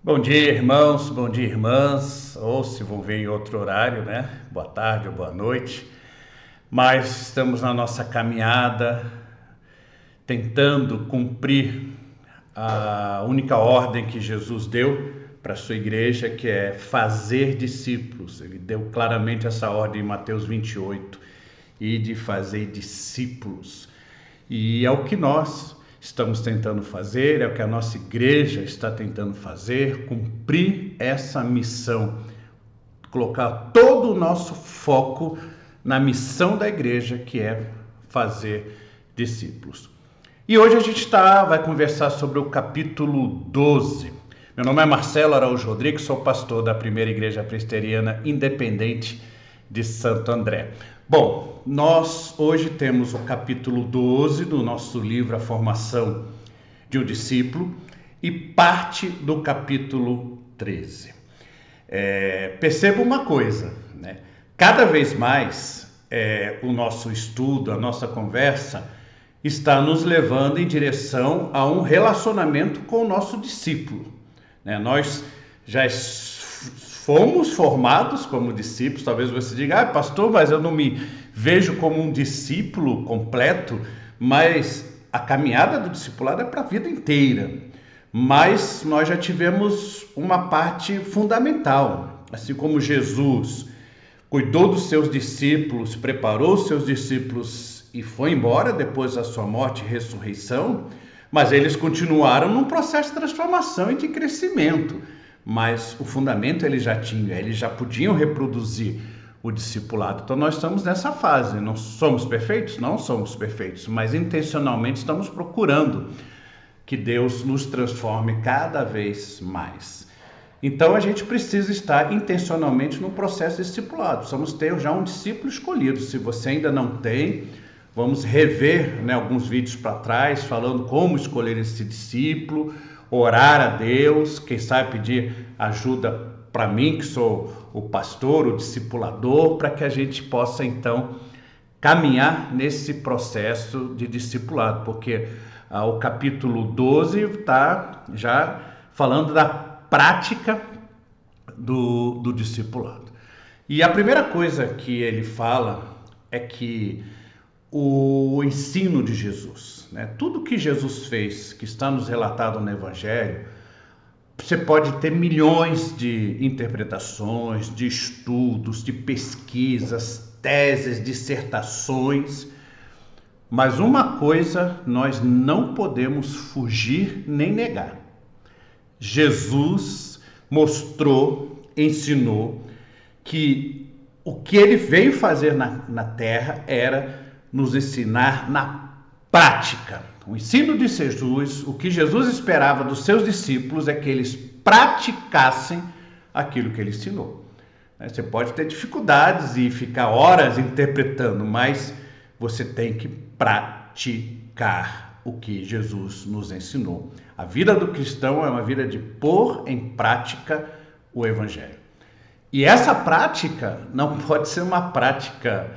Bom dia, irmãos, bom dia, irmãs, ou se vão ver em outro horário, né? Boa tarde ou boa noite. Mas estamos na nossa caminhada, tentando cumprir a única ordem que Jesus deu para a sua igreja, que é fazer discípulos. Ele deu claramente essa ordem em Mateus 28, e de fazer discípulos. E é o que nós estamos tentando fazer, é o que a nossa igreja está tentando fazer, cumprir essa missão, colocar todo o nosso foco na missão da igreja, que é fazer discípulos. E hoje a gente vai conversar sobre o capítulo 12. Meu nome é Marcelo Araújo Rodrigues, sou pastor da Primeira Igreja Presbiteriana Independente de Santo André. Bom, nós hoje temos o capítulo 12 do nosso livro A Formação de um Discípulo e parte do capítulo 13. Perceba uma coisa, né? Cada vez mais o nosso estudo, a nossa conversa está nos levando em direção a um relacionamento com o nosso discípulo, né? Nós já fomos formados como discípulos. Talvez você diga, pastor, mas eu não me vejo como um discípulo completo. Mas a caminhada do discipulado é para a vida inteira. Mas nós já tivemos uma parte fundamental. Assim como Jesus cuidou dos seus discípulos, preparou os seus discípulos e foi embora depois da sua morte e ressurreição, mas eles continuaram num processo de transformação e de crescimento. Mas o fundamento eles já tinham, eles já podiam reproduzir o discipulado. Então nós estamos nessa fase. Não somos perfeitos? Não somos perfeitos, mas intencionalmente estamos procurando que Deus nos transforme cada vez mais. Então a gente precisa estar intencionalmente no processo de discipulado. Precisamos ter já um discípulo escolhido. Se você ainda não tem, vamos rever, alguns vídeos para trás falando como escolher esse discípulo, orar a Deus, quem sabe pedir ajuda para mim, que sou o pastor, o discipulador, para que a gente possa então caminhar nesse processo de discipulado, porque o capítulo 12 está já falando da prática do discipulado. E a primeira coisa que ele fala é que o ensino de Jesus, tudo que Jesus fez, que está nos relatado no Evangelho, você pode ter milhões de interpretações, de estudos, de pesquisas, teses, dissertações, mas uma coisa nós não podemos fugir nem negar. Jesus mostrou, ensinou que o que ele veio fazer na terra era nos ensinar na prática. O ensino de Jesus, o que Jesus esperava dos seus discípulos é que eles praticassem aquilo que ele ensinou. Você pode ter dificuldades e ficar horas interpretando, mas você tem que praticar o que Jesus nos ensinou. A vida do cristão é uma vida de pôr em prática o Evangelho. E essa prática não pode ser uma prática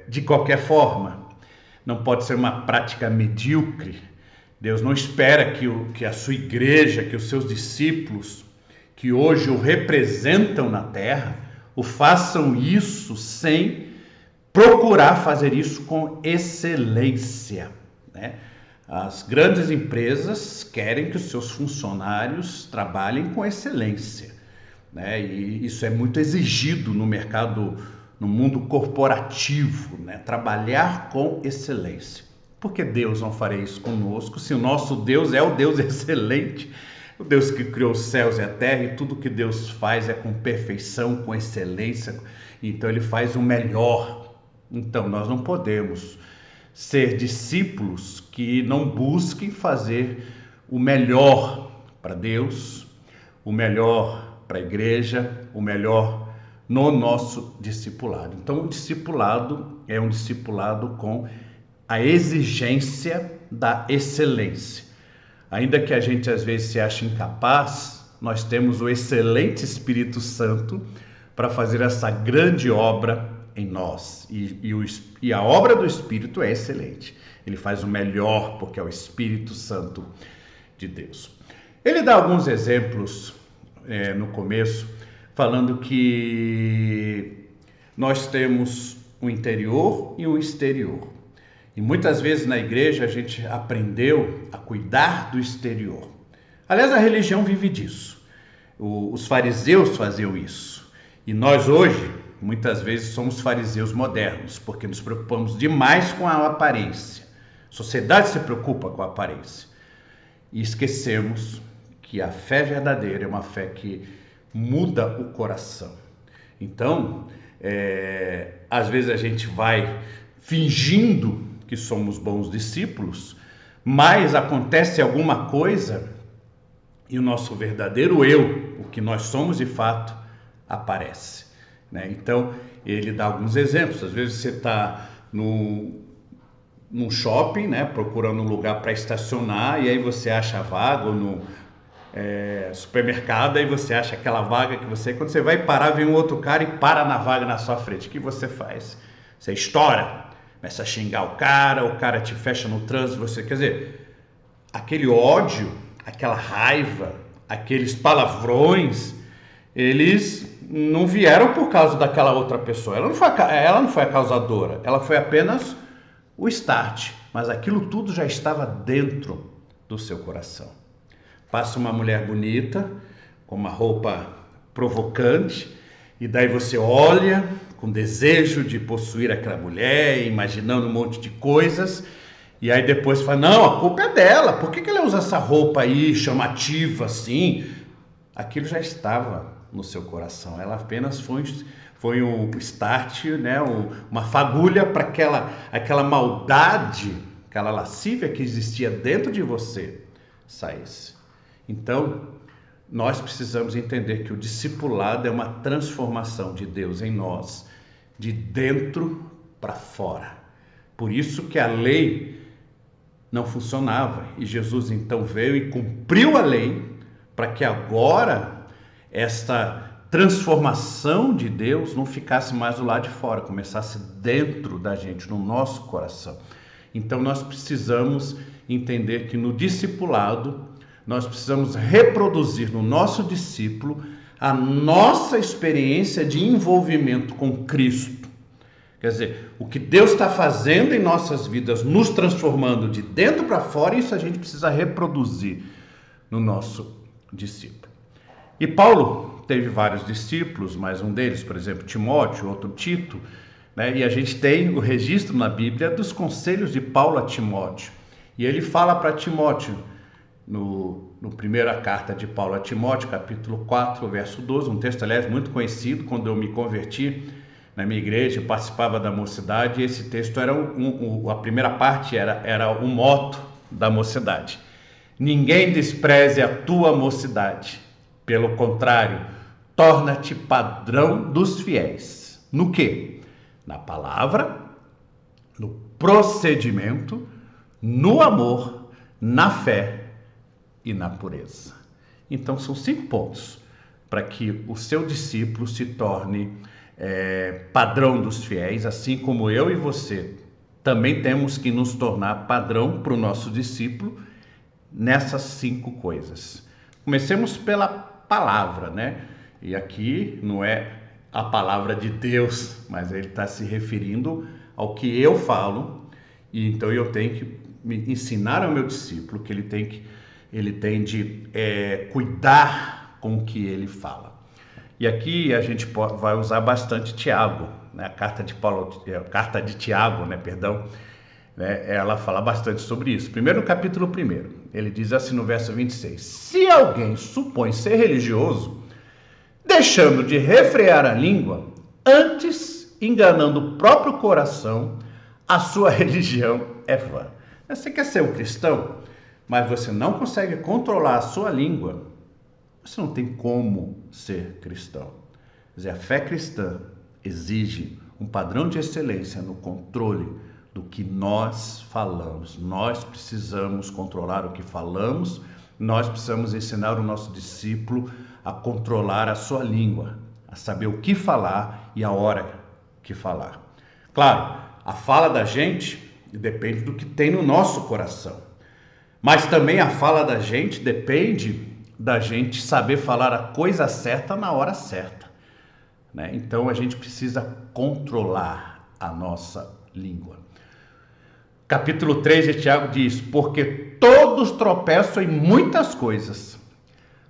de qualquer forma. Não pode ser uma prática medíocre. Deus não espera que a sua igreja, que os seus discípulos, que hoje o representam na terra, o façam isso sem procurar fazer isso com excelência, As grandes empresas querem que os seus funcionários trabalhem com excelência, E isso é muito exigido no mercado, no mundo corporativo, trabalhar com excelência. Por que Deus não faria isso conosco, se o nosso Deus é o Deus excelente, o Deus que criou os céus e a terra, e tudo que Deus faz é com perfeição, com excelência, então ele faz o melhor. Então nós não podemos ser discípulos que não busquem fazer o melhor para Deus, o melhor para a igreja, o melhor no nosso discipulado. Então o discipulado é um discipulado com a exigência da excelência. Ainda que a gente às vezes se ache incapaz, nós temos o excelente Espírito Santo para fazer essa grande obra em nós. E a obra do Espírito é excelente. Ele faz o melhor porque é o Espírito Santo de Deus. Ele dá alguns exemplos no começo, falando que nós temos um interior e um exterior. E muitas vezes na igreja a gente aprendeu a cuidar do exterior. Aliás, a religião vive disso. Os fariseus faziam isso. E nós hoje, muitas vezes, somos fariseus modernos, porque nos preocupamos demais com a aparência. A sociedade se preocupa com a aparência. E esquecemos que a fé verdadeira é uma fé que muda o coração. Então, às vezes a gente vai fingindo que somos bons discípulos, mas acontece alguma coisa e o nosso verdadeiro eu, o que nós somos de fato, aparece, né? Então, ele dá alguns exemplos. Às vezes você está num shopping, né, procurando um lugar para estacionar, e aí você acha a vaga, ou no supermercado, aí você acha aquela vaga que você... Quando você vai parar, vem um outro cara e para na vaga na sua frente. O que você faz? Você estoura, começa a xingar o cara te fecha no trânsito, você... Quer dizer, aquele ódio, aquela raiva, aqueles palavrões, eles não vieram por causa daquela outra pessoa. Ela não foi a causadora, ela foi apenas o start, mas aquilo tudo já estava dentro do seu coração. Passa uma mulher bonita, com uma roupa provocante, e daí você olha com desejo de possuir aquela mulher, imaginando um monte de coisas, e aí depois fala, não, a culpa é dela, por que ela usa essa roupa aí chamativa assim? Aquilo já estava no seu coração, ela apenas foi um start, né? Uma fagulha para aquela maldade, aquela lascívia que existia dentro de você saísse. Então, nós precisamos entender que o discipulado é uma transformação de Deus em nós, de dentro para fora. Por isso que a lei não funcionava, e Jesus então veio e cumpriu a lei, para que agora esta transformação de Deus não ficasse mais do lado de fora, começasse dentro da gente, no nosso coração. Então nós precisamos entender que no discipulado nós precisamos reproduzir no nosso discípulo a nossa experiência de envolvimento com Cristo. Quer dizer, o que Deus está fazendo em nossas vidas, nos transformando de dentro para fora, isso a gente precisa reproduzir no nosso discípulo. E Paulo teve vários discípulos, mais um deles, por exemplo, Timóteo, outro Tito, né? E a gente tem o registro na Bíblia dos conselhos de Paulo a Timóteo. E ele fala para Timóteo, no primeira carta de Paulo a Timóteo, capítulo 4, verso 12, um texto, aliás, muito conhecido. Quando eu me converti na minha igreja, eu participava da mocidade, e esse texto era a primeira parte era o motto da mocidade. Ninguém despreze a tua mocidade, pelo contrário, torna-te padrão dos fiéis. No quê? Na palavra, no procedimento, no amor, na fé e na pureza. Então são 5 pontos para que o seu discípulo se torne padrão dos fiéis, assim como eu e você também temos que nos tornar padrão para o nosso discípulo nessas 5 coisas. Comecemos pela palavra, né? E aqui não é a palavra de Deus, mas ele está se referindo ao que eu falo, e então eu tenho que me ensinar ao meu discípulo que ele tem de cuidar com o que ele fala. E aqui a gente vai usar bastante Tiago, né? A carta de Tiago, né? Perdão, né? Ela fala bastante sobre isso. Primeiro, no capítulo 1, ele diz assim no verso 26: se alguém supõe ser religioso, deixando de refrear a língua, antes enganando o próprio coração, a sua religião é vã. Você quer ser um cristão, mas você não consegue controlar a sua língua, você não tem como ser cristão. Quer dizer, a fé cristã exige um padrão de excelência no controle do que nós falamos. Nós precisamos controlar o que falamos, nós precisamos ensinar o nosso discípulo a controlar a sua língua, a saber o que falar e a hora que falar. Claro, a fala da gente depende do que tem no nosso coração, mas também a fala da gente depende da gente saber falar a coisa certa na hora certa, né? Então a gente precisa controlar a nossa língua. Capítulo 3 de Tiago diz: porque todos tropeçam em muitas coisas.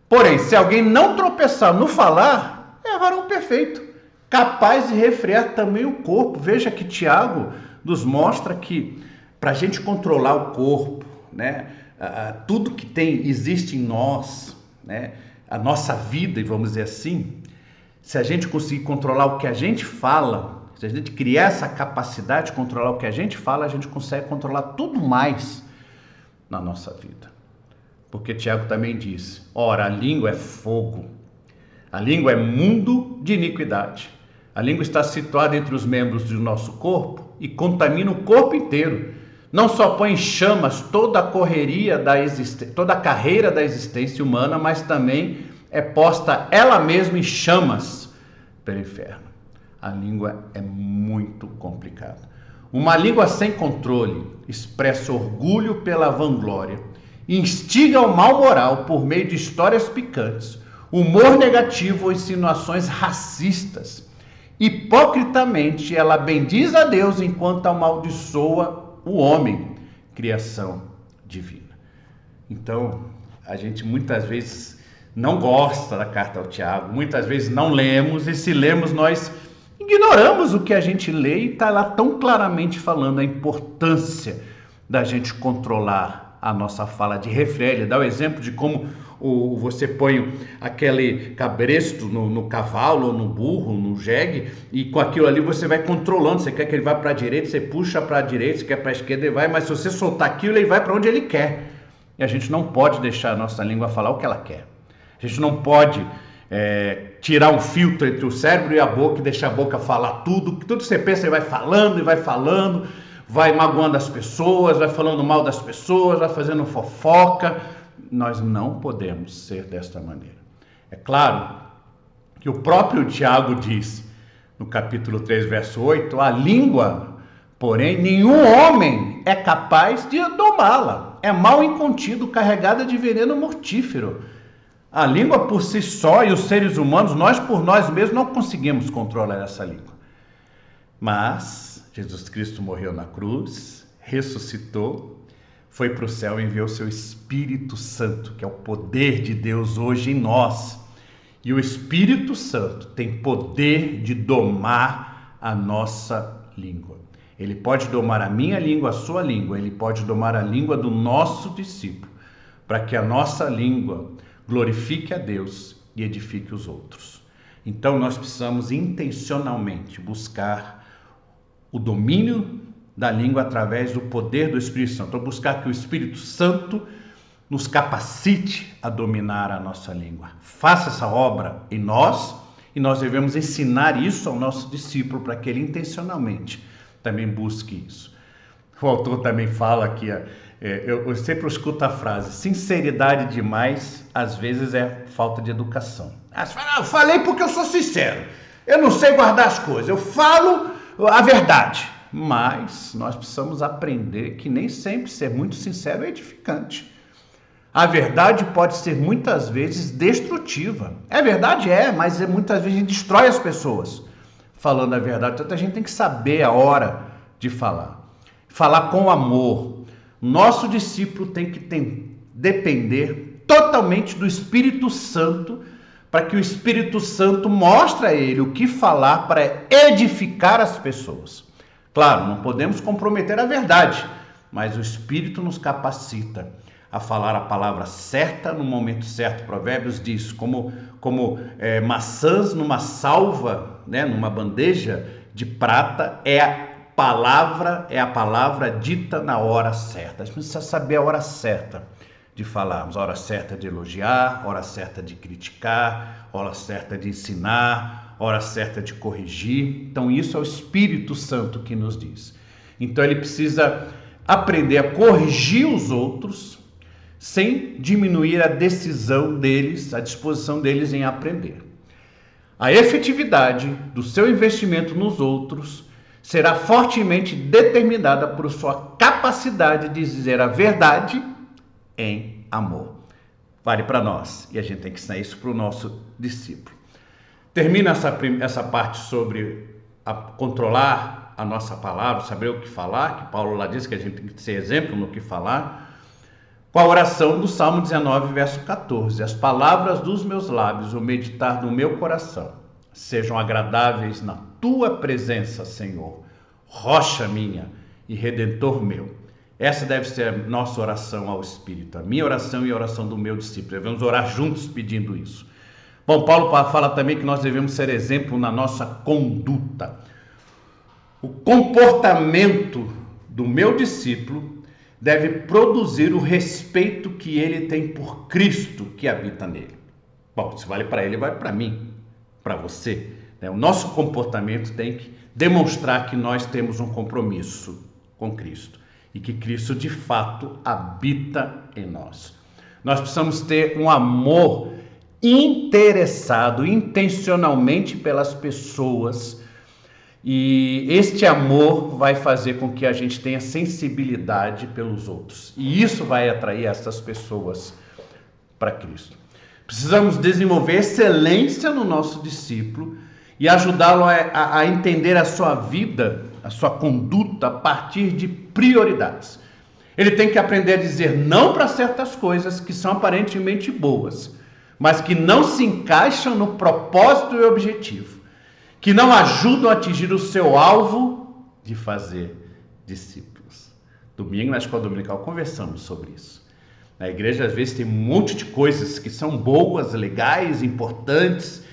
Porém, se alguém não tropeçar no falar, é varão perfeito, capaz de refrear também o corpo. Veja que Tiago nos mostra que para a gente controlar o corpo, né, tudo que existe em nós, né, a nossa vida, e vamos dizer assim, se a gente conseguir controlar o que a gente fala, se a gente criar essa capacidade de controlar o que a gente fala, a gente consegue controlar tudo mais na nossa vida. Porque Tiago também diz: ora, a língua é fogo, a língua é mundo de iniquidade. A língua está situada entre os membros do nosso corpo e contamina o corpo inteiro. Não só põe em chamas toda a carreira da existência humana, mas também é posta ela mesma em chamas pelo inferno. A língua é muito complicada. Uma língua sem controle expressa orgulho pela vanglória, instiga ao mal moral por meio de histórias picantes, humor negativo ou insinuações racistas. Hipocritamente, ela bendiz a Deus enquanto amaldiçoa o homem, criação divina. Então, a gente muitas vezes não gosta da carta ao Tiago, muitas vezes não lemos, e se lemos, nós ignoramos o que a gente lê, e está lá tão claramente falando a importância da gente controlar a nossa fala, de refrear. Ele dá o exemplo de como você põe aquele cabresto no cavalo, ou no burro, no jegue, e com aquilo ali você vai controlando. Você quer que ele vá para a direita, você puxa para a direita, você quer para a esquerda, ele vai, mas se você soltar aquilo, ele vai para onde ele quer. E a gente não pode deixar a nossa língua falar o que ela quer. A gente não pode tirar um filtro entre o cérebro e a boca e deixar a boca falar tudo que você pensa, ele vai falando, vai magoando as pessoas, vai falando mal das pessoas, vai fazendo fofoca. Nós não podemos ser desta maneira. É claro que o próprio Tiago diz, no capítulo 3, verso 8, a língua, porém, nenhum homem é capaz de domá-la. É mal incontido, carregada de veneno mortífero. A língua por si só, e os seres humanos, nós por nós mesmos não conseguimos controlar essa língua. Mas Jesus Cristo morreu na cruz, ressuscitou, foi para o céu e enviou o seu Espírito Santo, que é o poder de Deus hoje em nós. E o Espírito Santo tem poder de domar a nossa língua. Ele pode domar a minha língua, a sua língua, ele pode domar a língua do nosso discípulo, para que a nossa língua glorifique a Deus e edifique os outros. Então nós precisamos intencionalmente buscar o domínio da língua através do poder do Espírito Santo, ou buscar que o Espírito Santo nos capacite a dominar a nossa língua. Faça essa obra em nós, e nós devemos ensinar isso ao nosso discípulo para que ele intencionalmente também busque isso. O autor também fala que eu sempre escuto a frase: sinceridade demais às vezes é falta de educação. Eu falei porque eu sou sincero, eu não sei guardar as coisas, eu falo a verdade. Mas nós precisamos aprender que nem sempre ser muito sincero é edificante. A verdade pode ser muitas vezes destrutiva. É verdade, mas muitas vezes a gente destrói as pessoas falando a verdade. Então a gente tem que saber a hora de falar. Falar com amor. Nosso discípulo tem que depender totalmente do Espírito Santo, para que o Espírito Santo mostre a ele o que falar para edificar as pessoas. Claro, não podemos comprometer a verdade, mas o Espírito nos capacita a falar a palavra certa no momento certo. Provérbios diz, como maçãs numa salva, né, numa bandeja de prata, é a palavra dita na hora certa. A gente precisa saber a hora certa de falarmos, a hora certa de elogiar, a hora certa de criticar, a hora certa de ensinar, hora certa de corrigir. Então isso é o Espírito Santo que nos diz. Então ele precisa aprender a corrigir os outros sem diminuir a decisão deles, a disposição deles em aprender. A efetividade do seu investimento nos outros será fortemente determinada por sua capacidade de dizer a verdade em amor. vale para nós. E a gente tem que ensinar isso para o nosso discípulo. Termina essa parte sobre controlar a nossa palavra, saber o que falar, que Paulo lá diz que a gente tem que ser exemplo no que falar, com a oração do Salmo 19, verso 14. As palavras dos meus lábios, o meditar do meu coração, sejam agradáveis na tua presença, Senhor, rocha minha e redentor meu. Essa deve ser a nossa oração ao Espírito, a minha oração e a oração do meu discípulo. Devemos orar juntos pedindo isso. Bom, Paulo fala também que nós devemos ser exemplo na nossa conduta. O comportamento do meu discípulo deve produzir o respeito que ele tem por Cristo que habita nele. Bom, se vale para ele, vale para mim, para você. O nosso comportamento tem que demonstrar que nós temos um compromisso com Cristo e que Cristo de fato habita em nós. Nós precisamos ter um amor interessado intencionalmente pelas pessoas, e este amor vai fazer com que a gente tenha sensibilidade pelos outros, e isso vai atrair essas pessoas para Cristo. Precisamos desenvolver excelência no nosso discípulo e ajudá-lo a entender a sua vida, a sua conduta a partir de prioridades. Ele tem que aprender a dizer não para certas coisas que são aparentemente boas, mas que não se encaixam no propósito e objetivo, que não ajudam a atingir o seu alvo de fazer discípulos. Domingo, na escola dominical, conversamos sobre isso. Na igreja, às vezes, tem um monte de coisas que são boas, legais, importantes,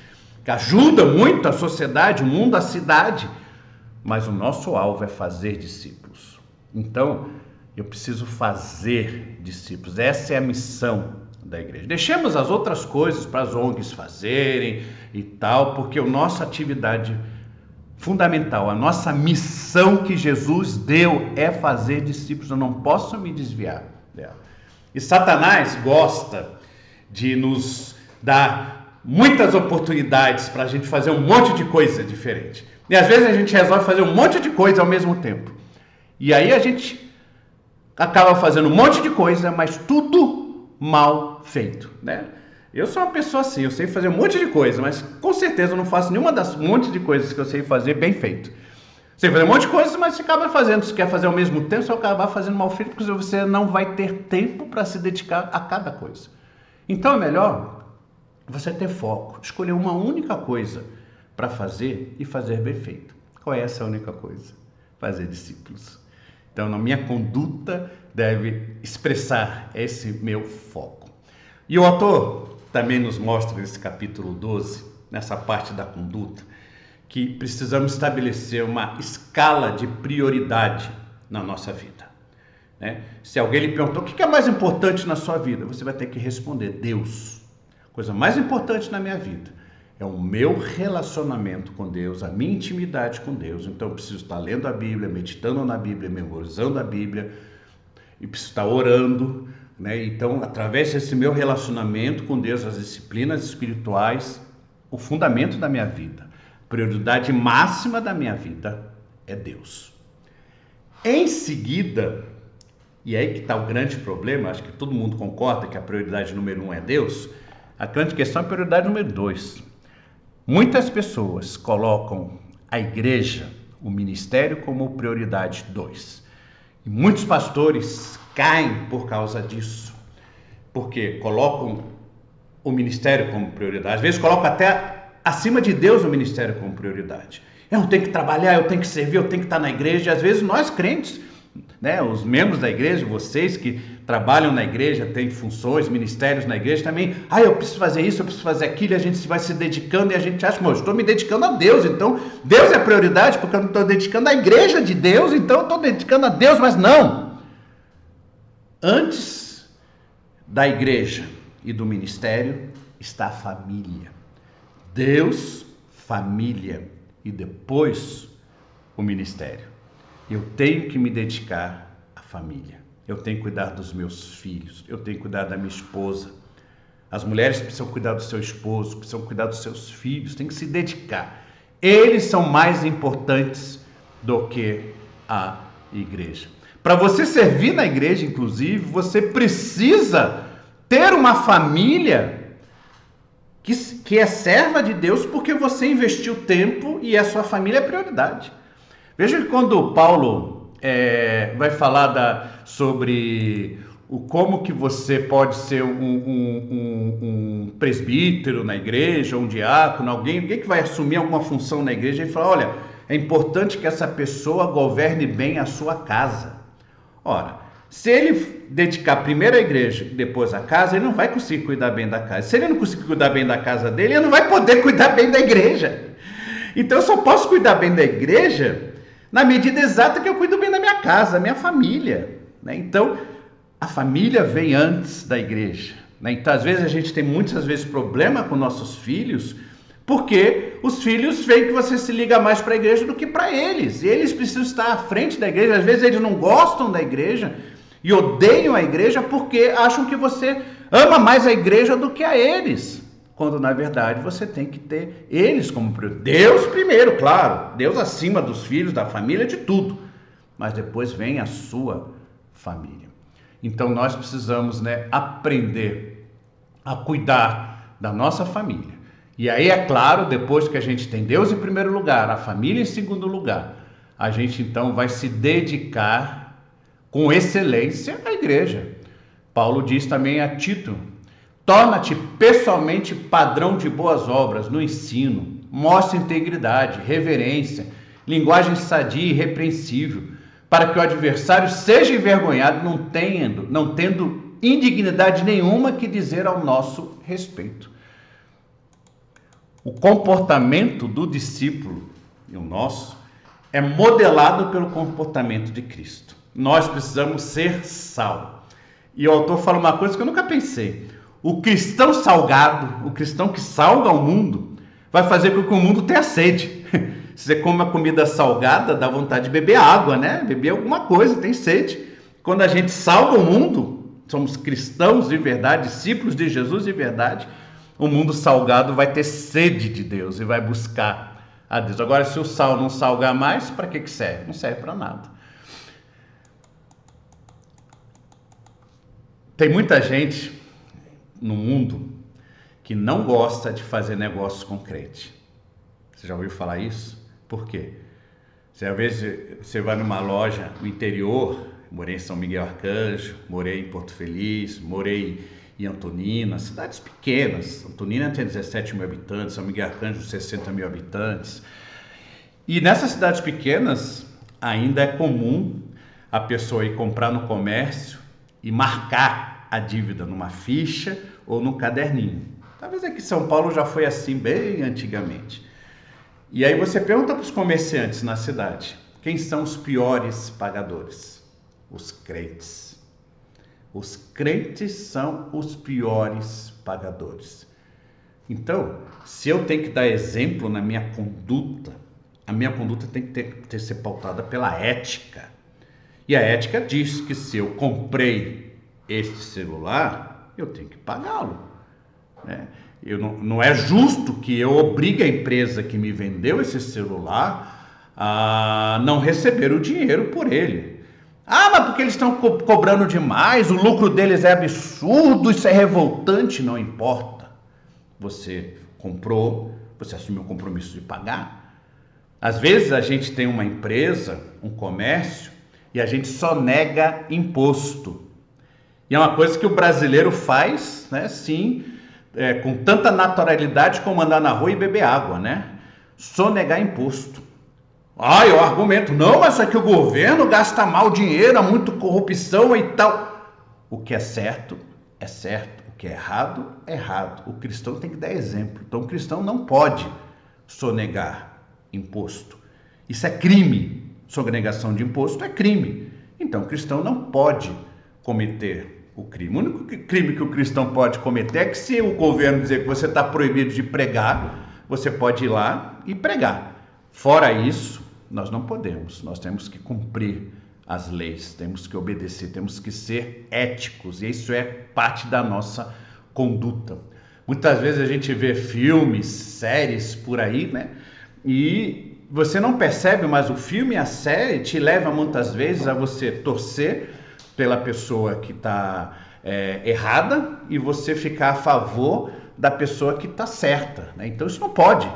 que ajudam muito a sociedade, o mundo, a cidade, mas o nosso alvo é fazer discípulos. Então, eu preciso fazer discípulos. Essa é a missão da igreja. Deixemos as outras coisas para as ONGs fazerem e tal, porque a nossa atividade fundamental, a nossa missão que Jesus deu é fazer discípulos. Eu não posso me desviar dela. E Satanás gosta de nos dar muitas oportunidades para a gente fazer um monte de coisa diferente. E às vezes a gente resolve fazer um monte de coisa ao mesmo tempo. E aí a gente acaba fazendo um monte de coisa, mas tudo mal feito, né? Eu sou uma pessoa assim, eu sei fazer um monte de coisa, mas com certeza eu não faço nenhuma das monte de coisas que eu sei fazer bem feito. Você fazer um monte de coisas, mas você acaba fazendo. Se quer fazer ao mesmo tempo, você vai acabar fazendo mal feito, porque você não vai ter tempo para se dedicar a cada coisa. Então é melhor você ter foco, escolher uma única coisa para fazer e fazer bem feito. Qual é essa única coisa? Fazer discípulos. Então, na minha conduta deve expressar esse meu foco. E o autor também nos mostra nesse capítulo 12, nessa parte da conduta, que precisamos estabelecer uma escala de prioridade na nossa vida, né? Se alguém lhe perguntou o que é mais importante na sua vida, você vai ter que responder: Deus. A coisa mais importante na minha vida é o meu relacionamento com Deus, a minha intimidade com Deus. Então eu preciso estar lendo a Bíblia, meditando na Bíblia, memorizando a Bíblia, e preciso estar orando, né? Então, através desse meu relacionamento com Deus, as disciplinas espirituais, o fundamento da minha vida, a prioridade máxima da minha vida é Deus. Em seguida, e aí que está o grande problema, acho que todo mundo concorda que a prioridade número 1 é Deus, a grande questão é a prioridade número 2. Muitas pessoas colocam a igreja, o ministério, como prioridade 2. E muitos pastores caem por causa disso, porque colocam o ministério como prioridade. Às vezes colocam até acima de Deus o ministério como prioridade. Eu tenho que trabalhar, eu tenho que servir, eu tenho que estar na igreja. E às vezes nós crentes, né, os membros da igreja, vocês que trabalham na igreja, têm funções, ministérios na igreja também, eu preciso fazer isso, eu preciso fazer aquilo, e a gente vai se dedicando e a gente acha, eu estou me dedicando a Deus, então Deus é a prioridade, porque eu não estou dedicando à igreja de Deus, então eu estou dedicando a Deus, mas não. Antes da igreja e do ministério está a família. Deus, família, e depois o ministério. Eu tenho que me dedicar à família. Eu tenho que cuidar dos meus filhos. Eu tenho que cuidar da minha esposa. As mulheres precisam cuidar do seu esposo, precisam cuidar dos seus filhos, têm que se dedicar. Eles são mais importantes do que a igreja. Para você servir na igreja, inclusive, você precisa ter uma família que é serva de Deus porque você investiu tempo e a sua família é prioridade. Veja que quando Paulo vai falar sobre como que você pode ser um presbítero na igreja, um diácono, alguém que vai assumir alguma função na igreja, ele fala, olha, é importante que essa pessoa governe bem a sua casa. Ora, se ele dedicar primeiro à igreja e depois à casa, ele não vai conseguir cuidar bem da casa. Se ele não conseguir cuidar bem da casa dele, ele não vai poder cuidar bem da igreja. Então eu só posso cuidar bem da igreja na medida exata que eu cuido bem da minha casa, da minha família, né? Então, a família vem antes da igreja, né? Então, às vezes, a gente tem muitas vezes problema com nossos filhos, porque os filhos veem que você se liga mais para a igreja do que para eles. E eles precisam estar à frente da igreja. Às vezes, eles não gostam da igreja e odeiam a igreja porque acham que você ama mais a igreja do que a eles. Quando, na verdade, você tem que ter eles como prioridade. Deus primeiro, claro. Deus acima dos filhos, da família, de tudo. Mas depois vem a sua família. Então, nós precisamos, né, aprender a cuidar da nossa família. E aí, é claro, depois que a gente tem Deus em primeiro lugar, a família em segundo lugar, a gente, então, vai se dedicar com excelência à igreja. Paulo diz também a Tito, torna-te pessoalmente padrão de boas obras no ensino, mostra integridade, reverência, linguagem sadia e irrepreensível, para que o adversário seja envergonhado, não tendo indignidade nenhuma que dizer ao nosso respeito. O comportamento do discípulo, e o nosso, é modelado pelo comportamento de Cristo. Nós precisamos ser sal. E o autor fala uma coisa que eu nunca pensei. O cristão salgado, o cristão que salga o mundo, vai fazer com que o mundo tenha sede. Se você come uma comida salgada, dá vontade de beber água, né? Beber alguma coisa, tem sede. Quando a gente salga o mundo, somos cristãos de verdade, discípulos de Jesus de verdade, o mundo salgado vai ter sede de Deus e vai buscar a Deus. Agora, se o sal não salgar mais, para que serve? Não serve para nada. Tem muita gente no mundo que não gosta de fazer negócios com crente. Você já ouviu falar isso? Por quê? Às vezes você vai numa loja no interior, morei em São Miguel Arcanjo, morei em Porto Feliz, morei em Antonina, cidades pequenas. Antonina tem 17 mil habitantes, São Miguel Arcanjo 60 mil habitantes. E nessas cidades pequenas ainda é comum a pessoa ir comprar no comércio e marcar a dívida numa ficha ou no caderninho. Talvez aqui em São Paulo já foi assim bem antigamente. E aí você pergunta para os comerciantes na cidade, quem são os piores pagadores? Os crentes. Os crentes são os piores pagadores. Então, se eu tenho que dar exemplo na minha conduta, a minha conduta tem que ter ser pautada pela ética. E a ética diz que se eu comprei este celular, eu tenho que pagá-lo, né? Não é justo que eu obrigue a empresa que me vendeu esse celular a não receber o dinheiro por ele. Ah, mas porque eles estão cobrando demais, o lucro deles é absurdo, isso é revoltante. Não importa. Você comprou, você assumiu o compromisso de pagar. Às vezes a gente tem uma empresa, um comércio, e a gente só nega imposto. E é uma coisa que o brasileiro faz, né? Sim, com tanta naturalidade como andar na rua e beber água, né? Sonegar imposto. Ah, eu argumento, não, mas é que o governo gasta mal dinheiro, há muita corrupção e tal. O que é certo, o que é errado, é errado. O cristão tem que dar exemplo. Então o cristão não pode sonegar imposto. Isso é crime. Sonegação de imposto é crime. Então o cristão não pode cometer o crime. O único crime que o cristão pode cometer é que se o governo dizer que você está proibido de pregar, você pode ir lá e pregar. Fora isso, nós não podemos. Nós temos que cumprir as leis, temos que obedecer, temos que ser éticos. E isso é parte da nossa conduta. Muitas vezes a gente vê filmes, séries por aí, né? E você não percebe, mas o filme e a série te leva muitas vezes a você torcer pela pessoa que está errada e você ficar a favor da pessoa que está certa, né? Então isso não pode.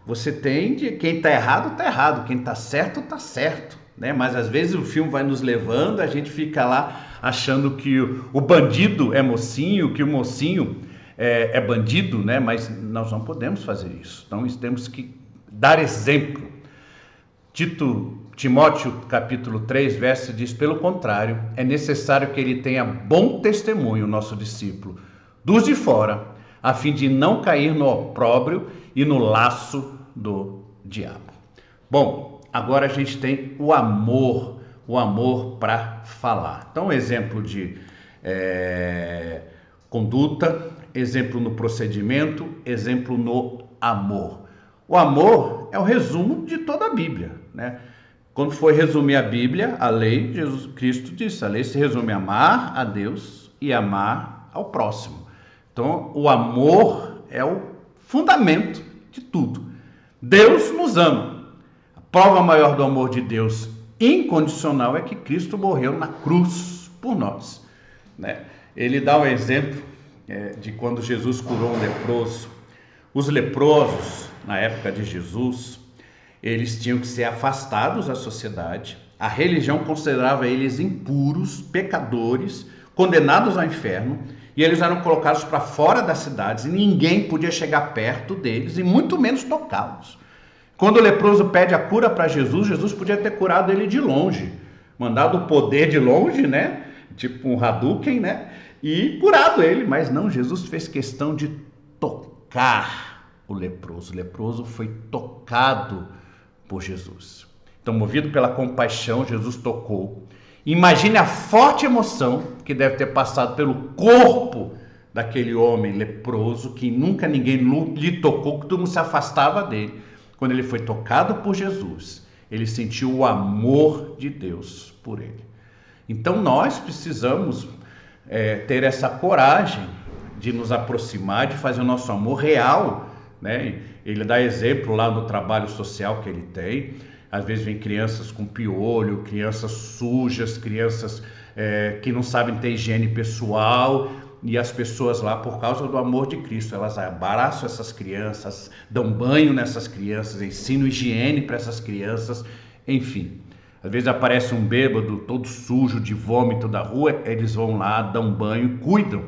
Você tem de quem está errado, quem está certo, né? Mas às vezes o filme vai nos levando, a gente fica lá achando que o bandido é mocinho, que o mocinho é bandido, né? Mas nós não podemos fazer isso. Então temos que dar exemplo. Timóteo capítulo 3, verso diz: pelo contrário, é necessário que ele tenha bom testemunho, nosso discípulo, dos de fora, a fim de não cair no opróbrio e no laço do diabo. Bom, agora a gente tem o amor para falar. Então, exemplo de conduta, exemplo no procedimento, exemplo no amor. O amor é o resumo de toda a Bíblia, né? Quando foi resumir a Bíblia, a lei, Jesus Cristo disse, a lei se resume a amar a Deus e amar ao próximo. Então, o amor é o fundamento de tudo. Deus nos ama. A prova maior do amor de Deus incondicional é que Cristo morreu na cruz por nós, né? Ele dá um exemplo de quando Jesus curou um leproso. Os leprosos, na época de Jesus, eles tinham que ser afastados da sociedade. A religião considerava eles impuros, pecadores, condenados ao inferno, e eles eram colocados para fora das cidades, e ninguém podia chegar perto deles, e muito menos tocá-los. Quando o leproso pede a cura para Jesus, Jesus podia ter curado ele de longe, mandado o poder de longe, né? Tipo um Hadouken, né? E curado ele, mas não, Jesus fez questão de tocar o leproso. O leproso foi tocado por Jesus. Então, movido pela compaixão, Jesus tocou. Imagine a forte emoção que deve ter passado pelo corpo daquele homem leproso, que nunca ninguém lhe tocou, que todo mundo se afastava dele. Quando ele foi tocado por Jesus, ele sentiu o amor de Deus por ele. Então, nós precisamos ter essa coragem de nos aproximar, de fazer o nosso amor real, né? Ele dá exemplo lá no trabalho social que ele tem. Às vezes vem crianças com piolho, crianças sujas, crianças que não sabem ter higiene pessoal, e as pessoas lá, por causa do amor de Cristo, elas abraçam essas crianças, dão banho nessas crianças, ensinam higiene para essas crianças, enfim. Às vezes aparece um bêbado todo sujo de vômito da rua, eles vão lá, dão banho, cuidam.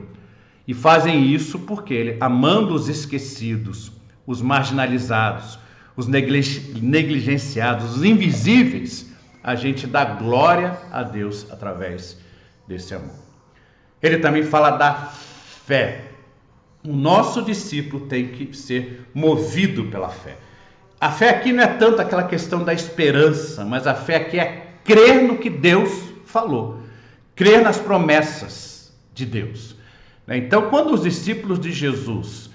E fazem isso porque, amando os esquecidos, os marginalizados, os negligenciados, os invisíveis, a gente dá glória a Deus através desse amor. Ele também fala da fé. O nosso discípulo tem que ser movido pela fé. A fé aqui não é tanto aquela questão da esperança, mas a fé aqui é crer no que Deus falou, crer nas promessas de Deus. Então, quando os discípulos de Jesus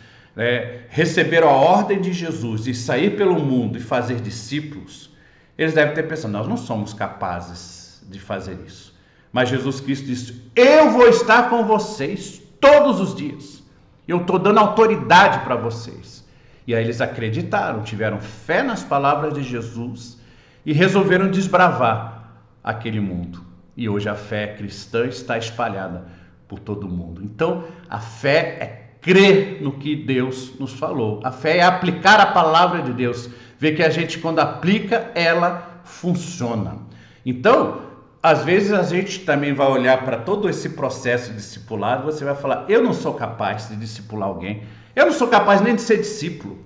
receberam a ordem de Jesus de sair pelo mundo e fazer discípulos, eles devem ter pensado, nós não somos capazes de fazer isso. Mas Jesus Cristo disse, eu vou estar com vocês todos os dias. Eu estou dando autoridade para vocês. E aí eles acreditaram, tiveram fé nas palavras de Jesus e resolveram desbravar aquele mundo. E hoje a fé cristã está espalhada por todo o mundo. Então, a fé é crer no que Deus nos falou. A fé é aplicar a palavra de Deus. Ver que a gente, quando aplica, ela funciona. Então, às vezes a gente também vai olhar para todo esse processo discipulado, você vai falar, eu não sou capaz de discipular alguém. Eu não sou capaz nem de ser discípulo.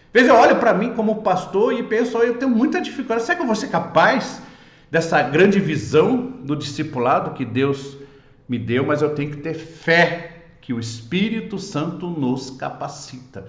Às vezes eu olho para mim como pastor e penso, eu tenho muita dificuldade. Será que eu vou ser capaz dessa grande visão do discipulado que Deus me deu? Mas eu tenho que ter fé que o Espírito Santo nos capacita.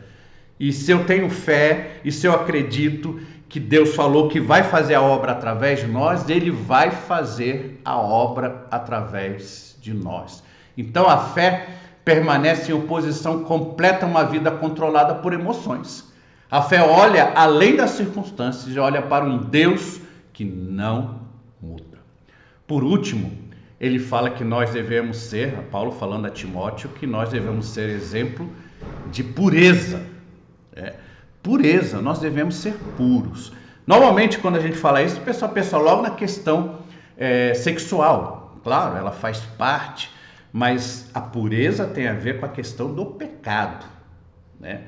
E se eu tenho fé, e se eu acredito que Deus falou que vai fazer a obra através de nós, Ele vai fazer a obra através de nós. Então a fé permanece em oposição completa a uma vida controlada por emoções. A fé olha além das circunstâncias e olha para um Deus que não muda. Por último, ele fala que nós devemos ser, Paulo falando a Timóteo, que nós devemos ser exemplo de pureza. Pureza, nós devemos ser puros. Normalmente, quando a gente fala isso, o pessoal pensa logo na questão sexual. Claro, ela faz parte, mas a pureza tem a ver com a questão do pecado, né?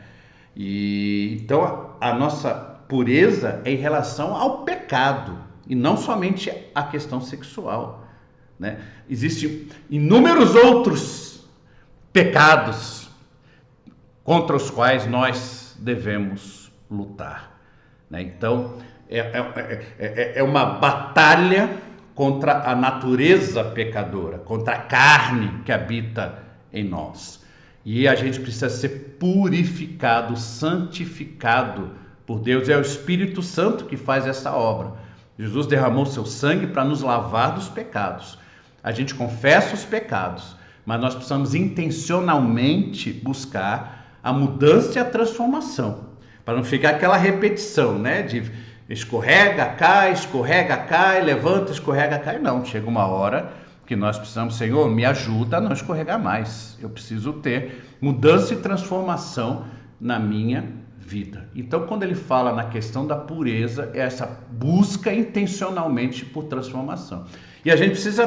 E então a nossa pureza é em relação ao pecado e não somente a questão sexual, né? Existem inúmeros outros pecados contra os quais nós devemos lutar, né? Então é uma batalha contra a natureza pecadora, contra a carne que habita em nós. E a gente precisa ser purificado, santificado por Deus. É o Espírito Santo que faz essa obra. Jesus derramou seu sangue para nos lavar dos pecados. A gente confessa os pecados, mas nós precisamos intencionalmente buscar a mudança e a transformação, para não ficar aquela repetição, né? De escorrega, cai, levanta, escorrega, cai. Não, chega uma hora que nós precisamos, Senhor, me ajuda a não escorregar mais. Eu preciso ter mudança e transformação na minha vida. Então, quando ele fala na questão da pureza, é essa busca intencionalmente por transformação. E a gente precisa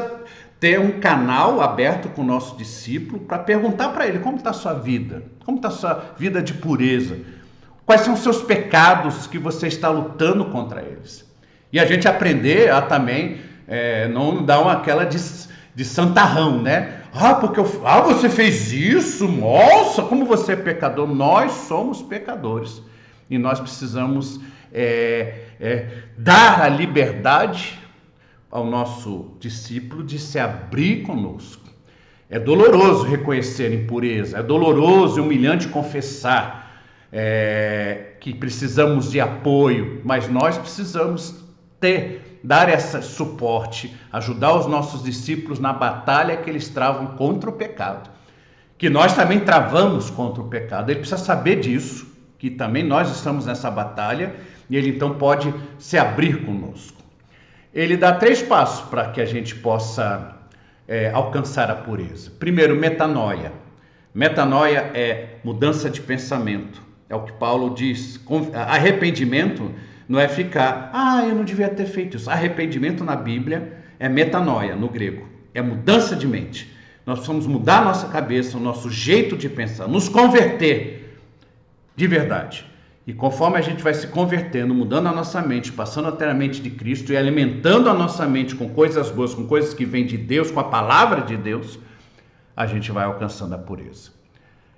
ter um canal aberto com o nosso discípulo para perguntar para ele como está a sua vida, como está a sua vida de pureza, quais são os seus pecados que você está lutando contra eles. E a gente aprender a também não dar aquela de santarrão, né? Porque você fez isso, nossa, como você é pecador. Nós somos pecadores e nós precisamos dar a liberdade ao nosso discípulo de se abrir conosco. É doloroso reconhecer impureza, é doloroso e humilhante confessar que precisamos de apoio, mas nós precisamos dar esse suporte, ajudar os nossos discípulos na batalha que eles travam contra o pecado, que nós também travamos contra o pecado. Ele precisa saber disso, que também nós estamos nessa batalha, e ele então pode se abrir conosco. Ele dá 3 passos para que a gente possa alcançar a pureza. Primeiro, metanoia. Metanoia é mudança de pensamento, é o que Paulo diz. Arrependimento não é ficar, eu não devia ter feito isso. Arrependimento na Bíblia é metanoia, no grego. É mudança de mente. Nós precisamos mudar a nossa cabeça, o nosso jeito de pensar, nos converter de verdade. E conforme a gente vai se convertendo, mudando a nossa mente, passando até a mente de Cristo e alimentando a nossa mente com coisas boas, com coisas que vêm de Deus, com a palavra de Deus, a gente vai alcançando a pureza.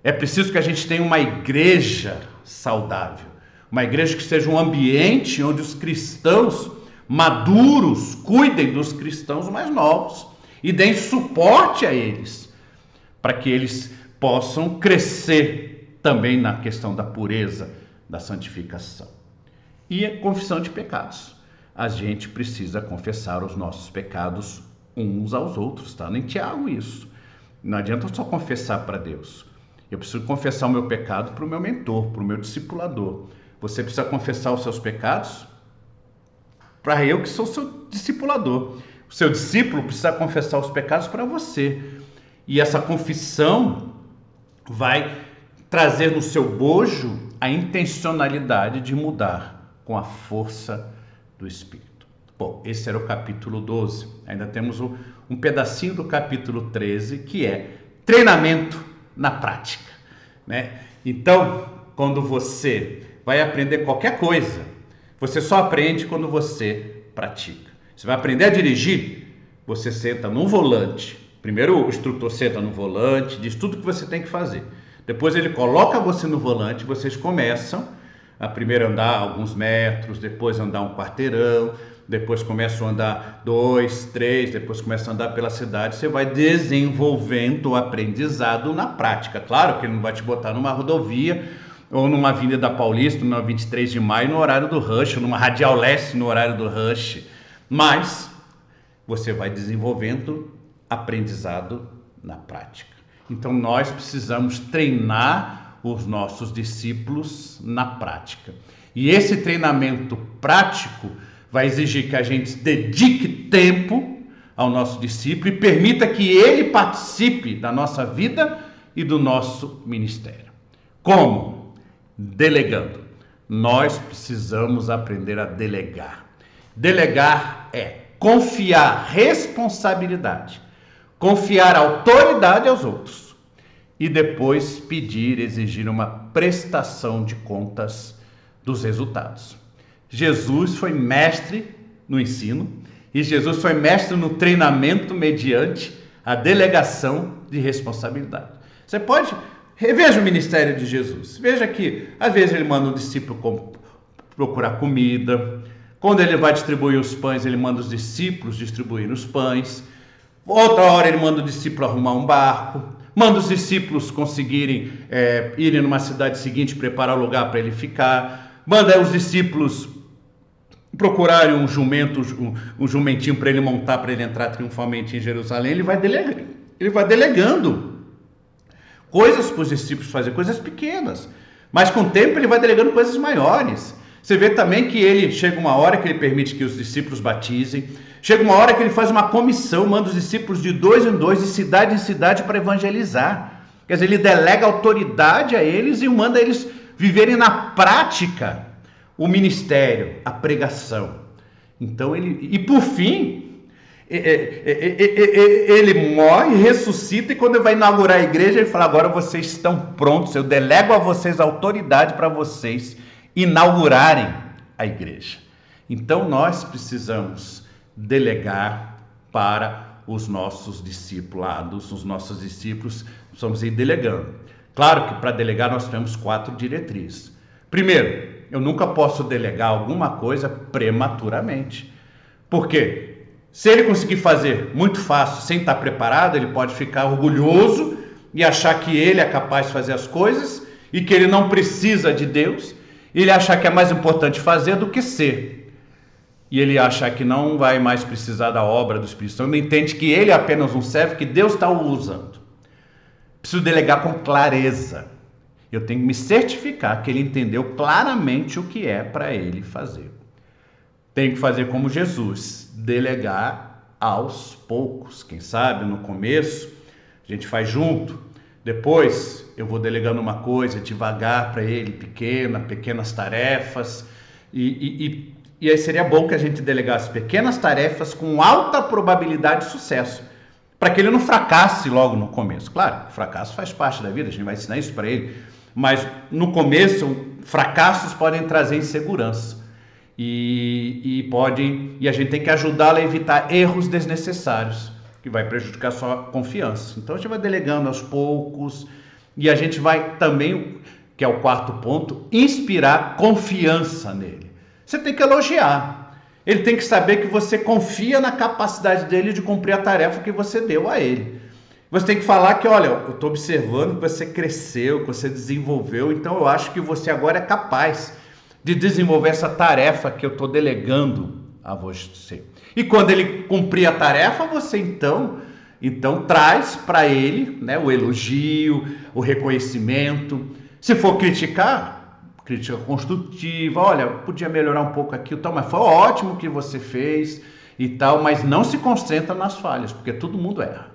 É preciso que a gente tenha uma igreja saudável. Uma igreja que seja um ambiente onde os cristãos maduros cuidem dos cristãos mais novos e deem suporte a eles, para que eles possam crescer também na questão da pureza, da santificação. E a confissão de pecados. A gente precisa confessar os nossos pecados uns aos outros, está em Tiago isso. Não adianta só confessar para Deus. Eu preciso confessar o meu pecado para o meu mentor, para o meu discipulador. Você precisa confessar os seus pecados para eu que sou seu discipulador. O seu discípulo precisa confessar os pecados para você. E essa confissão vai trazer no seu bojo a intencionalidade de mudar com a força do Espírito. Bom, esse era o capítulo 12. Ainda temos um pedacinho do capítulo 13, que é treinamento na prática, né? Então, quando você vai aprender qualquer coisa, você só aprende quando você pratica. Você vai aprender a dirigir, você senta no volante. Primeiro o instrutor senta no volante, diz tudo que você tem que fazer. Depois ele coloca você no volante, vocês começam a primeiro andar alguns metros, depois andar um quarteirão, depois começam a andar 2, 3, depois começa a andar pela cidade. Você vai desenvolvendo o aprendizado na prática. Claro que ele não vai te botar numa rodovia ou numa Avenida Paulista, numa 23 de maio, no horário do rush, ou numa Radial Leste no horário do rush, mas você vai desenvolvendo aprendizado na prática. Então nós precisamos treinar os nossos discípulos na prática. E esse treinamento prático vai exigir que a gente dedique tempo ao nosso discípulo e permita que ele participe da nossa vida e do nosso ministério. Como? Delegando. Nós precisamos aprender a delegar. Delegar é confiar responsabilidade, confiar autoridade aos outros e depois exigir uma prestação de contas dos resultados. Jesus foi mestre no ensino e Jesus foi mestre no treinamento mediante a delegação de responsabilidade. Você pode reveja o ministério de Jesus. Veja que às vezes ele manda um discípulo procurar comida. Quando ele vai distribuir os pães, ele manda os discípulos distribuir os pães. Outra hora ele manda o discípulo arrumar um barco. Manda os discípulos conseguirem irem numa cidade seguinte, preparar o lugar para ele ficar. Manda os discípulos procurarem um jumentinho para ele montar, para ele entrar triunfalmente em Jerusalém. Ele vai delegando coisas para os discípulos fazer, coisas pequenas. Mas com o tempo ele vai delegando coisas maiores. Você vê também que ele chega uma hora que ele permite que os discípulos batizem. Chega uma hora que ele faz uma comissão, manda os discípulos de 2 em 2, de cidade em cidade para evangelizar. Quer dizer, ele delega autoridade a eles e manda eles viverem na prática o ministério, a pregação. Então e por fim, ele morre, ressuscita, e quando ele vai inaugurar a igreja, ele fala: agora vocês estão prontos, eu delego a vocês a autoridade para vocês inaugurarem a igreja. Então nós precisamos delegar para os nossos discipulados, os nossos discípulos, vamos ir delegando. Claro que para delegar nós temos 4 diretrizes. Primeiro, eu nunca posso delegar alguma coisa prematuramente. Por quê? Se ele conseguir fazer muito fácil, sem estar preparado, ele pode ficar orgulhoso e achar que ele é capaz de fazer as coisas e que ele não precisa de Deus. Ele achar que é mais importante fazer do que ser. E ele achar que não vai mais precisar da obra do Espírito Santo. Ele entende que ele é apenas um servo, que Deus está o usando. Preciso delegar com clareza. Eu tenho que me certificar que ele entendeu claramente o que é para ele fazer. Tenho que fazer como Jesus, delegar aos poucos. Quem sabe no começo a gente faz junto, depois eu vou delegando uma coisa devagar para ele, pequenas tarefas, e aí seria bom que a gente delegasse pequenas tarefas com alta probabilidade de sucesso, para que ele não fracasse logo no começo. Claro, o fracasso faz parte da vida, a gente vai ensinar isso para ele, mas no começo fracassos podem trazer insegurança e a gente tem que ajudá-lo a evitar erros desnecessários, que vai prejudicar a sua confiança. Então a gente vai delegando aos poucos e a gente vai também, que é o 4º ponto, inspirar confiança nele. Você tem que elogiar. Ele tem que saber que você confia na capacidade dele de cumprir a tarefa que você deu a ele. Você tem que falar que, olha, eu estou observando que você cresceu, que você desenvolveu, então eu acho que você agora é capaz de desenvolver essa tarefa que eu estou delegando a você. E quando ele cumprir a tarefa, você então traz para ele, né, o elogio, o reconhecimento. Se for criticar, crítica construtiva, olha, podia melhorar um pouco aqui, tal, mas foi ótimo o que você fez e tal, mas não se concentra nas falhas, porque todo mundo erra.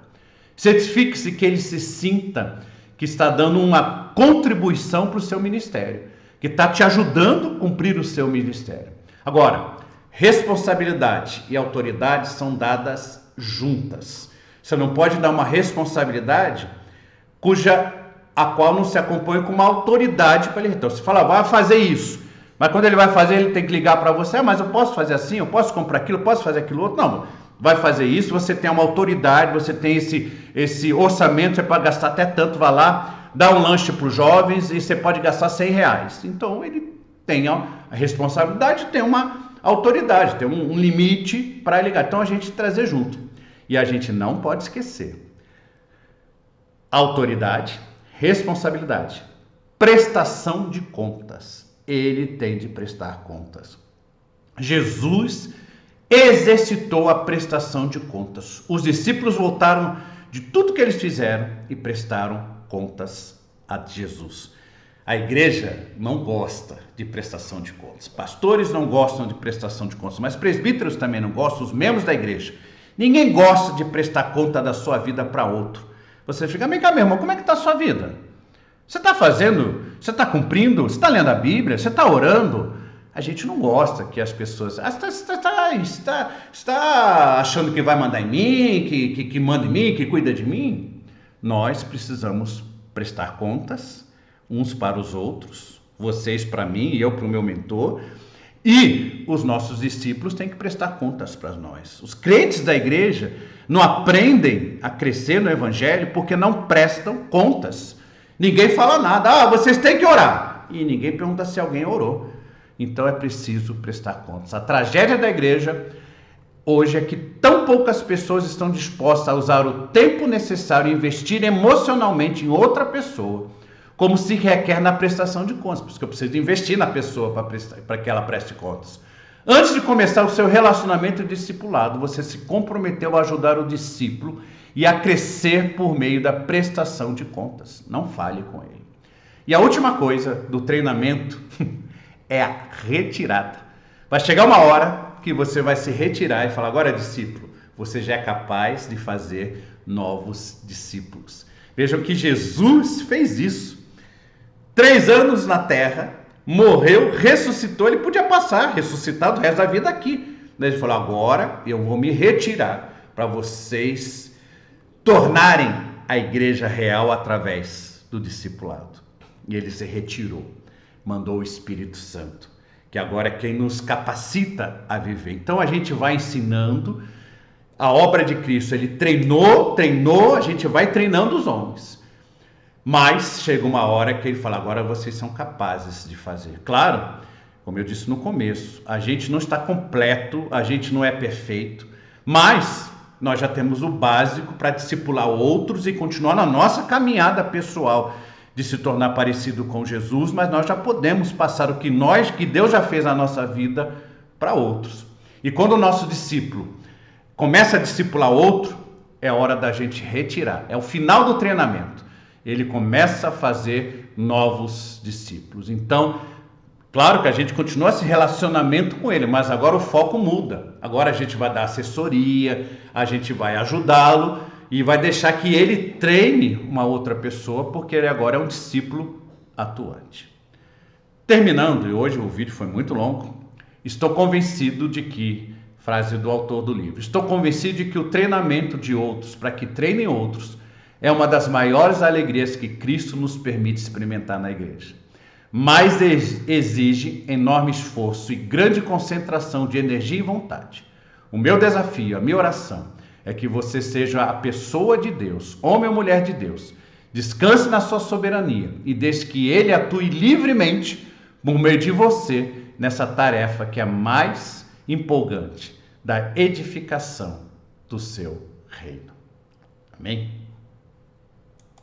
Certifique-se que ele se sinta que está dando uma contribuição para o seu ministério, que está te ajudando a cumprir o seu ministério. Agora, responsabilidade e autoridade são dadas juntas. Você não pode dar uma responsabilidade a qual não se acompanha com uma autoridade para ele. Então, você fala, vai fazer isso. Mas quando ele vai fazer, ele tem que ligar para você. Mas eu posso fazer assim, eu posso comprar aquilo, eu posso fazer aquilo outro. Não, vai fazer isso, você tem uma autoridade, você tem esse orçamento, você pode gastar até tanto, vai lá, dá um lanche para os jovens e você pode gastar R$100. Então, ele tem a responsabilidade, tem uma autoridade, tem um limite para ligar. Então, a gente trazer junto. E a gente não pode esquecer. Autoridade, responsabilidade, prestação de contas. Ele tem de prestar contas. Jesus exercitou a prestação de contas. Os discípulos voltaram de tudo que eles fizeram e prestaram contas a Jesus. A igreja não gosta de prestação de contas. Pastores não gostam de prestação de contas, mas presbíteros também não gostam, os membros da igreja. Ninguém gosta de prestar conta da sua vida para outro. Você fica, vem cá, meu irmão, como é que está a sua vida? Você está fazendo? Você está cumprindo? Você está lendo a Bíblia? Você está orando? A gente não gosta que as pessoas... está achando que vai mandar em mim, que manda em mim, que cuida de mim? Nós precisamos prestar contas uns para os outros, vocês para mim e eu para o meu mentor, e os nossos discípulos têm que prestar contas para nós. Os crentes da igreja não aprendem a crescer no evangelho porque não prestam contas. Ninguém fala nada. Vocês têm que orar. E ninguém pergunta se alguém orou. Então é preciso prestar contas. A tragédia da igreja hoje é que tão poucas pessoas estão dispostas a usar o tempo necessário e investir emocionalmente em outra pessoa, como se requer na prestação de contas. Por isso que eu preciso investir na pessoa para que ela preste contas. Antes de começar o seu relacionamento discipulado, você se comprometeu a ajudar o discípulo e a crescer por meio da prestação de contas. Não fale com ele. E a última coisa do treinamento é a retirada. Vai chegar uma hora que você vai se retirar e falar: agora, discípulo, você já é capaz de fazer novos discípulos. Vejam que Jesus fez isso. 3 anos na terra, morreu, ressuscitou. Ele podia passar, ressuscitar o resto da vida aqui. Ele falou: agora eu vou me retirar para vocês tornarem a igreja real através do discipulado. E ele se retirou, mandou o Espírito Santo, que agora é quem nos capacita a viver. Então a gente vai ensinando a obra de Cristo. Ele treinou, a gente vai treinando os homens. Mas chega uma hora que ele fala: agora vocês são capazes de fazer. Claro, como eu disse no começo, a gente não está completo, a gente não é perfeito, mas nós já temos o básico para discipular outros e continuar na nossa caminhada pessoal de se tornar parecido com Jesus, mas nós já podemos passar o que Deus já fez na nossa vida para outros. E quando o nosso discípulo começa a discipular outro, é hora da gente retirar. É o final do treinamento. Ele começa a fazer novos discípulos. Então, claro que a gente continua esse relacionamento com ele, mas agora o foco muda. Agora a gente vai dar assessoria, a gente vai ajudá-lo e vai deixar que ele treine uma outra pessoa, porque ele agora é um discípulo atuante. Terminando, e hoje o vídeo foi muito longo, estou convencido de que, frase do autor do livro, estou convencido de que o treinamento de outros para que treinem outros é uma das maiores alegrias que Cristo nos permite experimentar na igreja. Mas exige enorme esforço e grande concentração de energia e vontade. O meu desafio, a minha oração, é que você seja a pessoa de Deus, homem ou mulher de Deus. Descanse na sua soberania e deixe que Ele atue livremente por meio de você nessa tarefa que é a mais empolgante da edificação do seu reino. Amém?